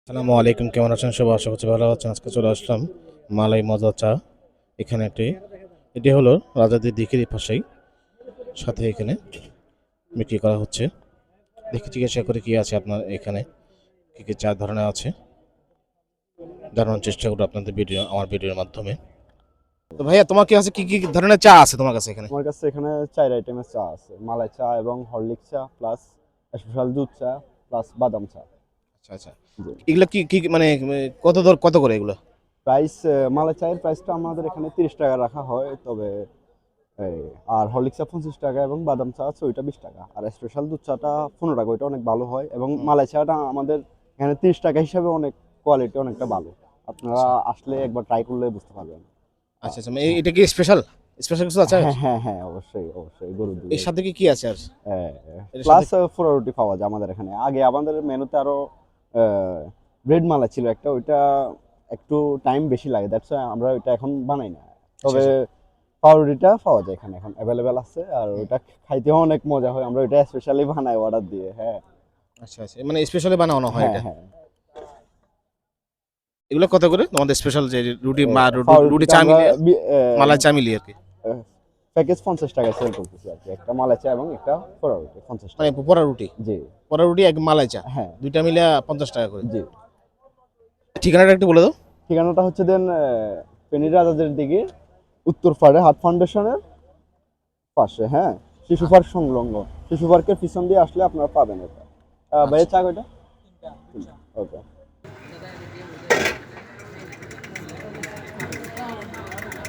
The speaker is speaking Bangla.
আসসালামু আলাইকুম, কেমন আছেন সবাই? আশা করছি ভালো আছেন। আজকে চলে আসলাম মালাই মজা চা। এখানে এটি হলো রাজাদের দিকের পাশেই, সাথে এখানে বিক্রি করা হচ্ছে। দেখি জিজ্ঞাসা করে কি আছে আপনার এখানে, কি কি চা ধরনের আছে জানানোর চেষ্টা করবো আপনাদের আমার ভিডিওর মাধ্যমে। তো ভাইয়া, তোমার কি আছে, কি কি ধরনের চা আছে তোমার কাছে এখানে? আমার কাছে এখানে 4 আইটেমের চা আছে, মালাই চা এবং হরলিক্স চা প্লাস স্পেশাল দুধ চা প্লাস বাদাম চা। আচ্ছা আচ্ছা, জি। এগুলো কি কি মানে কত করে এগুলো? প্রাইস, মালাই চায়ের প্রাইসটা আমাদের এখানে 30 টাকা রাখা হয়, তবে এই, আর হরলিক্স চা 25 টাকা এবং বাদাম চা আছে ওইটা 20 টাকা, আর স্পেশাল দুধ চাটা 15 টাকা, ওইটা অনেক ভালো হয়। এবং হুম। মালাই চাটা আমাদের এখানে 30 টাকা হিসাবে অনেক কোয়ালিটি অনেকটা ভালো। আপনারা আচ্ছা আসলে একবার ট্রাই করলে বুঝতে পারবেন। আচ্ছা আচ্ছা, হ্যাঁ, এটা কি স্পেশাল স্পেশাল কিছু আছে আর? হ্যাঁ, হ্যাঁ, হ্যাঁ, অবশ্যই অবশ্যই গরুর এর দুধের। সাথে কি কি আছে আর? এর সাথে প্লাস ফোড়া রুটি পাওয়া যায় আমাদের এখানে। আগে আমাদের মেনুতে আরো ব্রেড মালা ছিল একটা, ওইটা একটু টাইম বেশি লাগে, দ্যাটস আমরা ওইটা এখন বানাই না। আচ্ছা তবে আচ্ছা। পাউরুটিটা পাওয়া যায় এখানে, এখন অ্যাভেলেবেল আছে, আর হুম। ওইটা খাইতেও অনেক মজা হয়। আমরা ওইটা স্পেশালি বানাই অর্ডার দিয়ে। হ্যাঁ, আচ্ছা আচ্ছা, মানে স্পেশালি বানানো হয় হ্যাঁ, এটা। হ্যাঁ। এগুলো কত করে তোমাদের স্পেশাল, যে রুটি রুটি পাউরুটিটা চা আমরা মিলিয়ে, মালাই চা মিলিয়ে আর কি? প্যাকেজ 50 টাকা সেল করতেছি আর কি, একটা মালাই চা এবং একটা ফোড়া রুটি 50 মানে টাকা জি, পোড়া রুটি এক মালাই চা, হ্যাঁ, দুইটা মিলে 50 টাকা করে। জি। ঠিকানাটা একটু বলে দাও। ঠিকানাটা হচ্ছে দেন ফেনী রাজাদের দিকে, উত্তর পাড়ে হাট ফাউন্ডেশনের পাশে। হ্যাঁ, শিশু পার্ক সংলগ্ন। শিশু পার্কের পিছন দিয়ে আসলে আপনারা পাবেন এটা। ভাইয়া আচ্ছা। চা কয়টা? ওকে।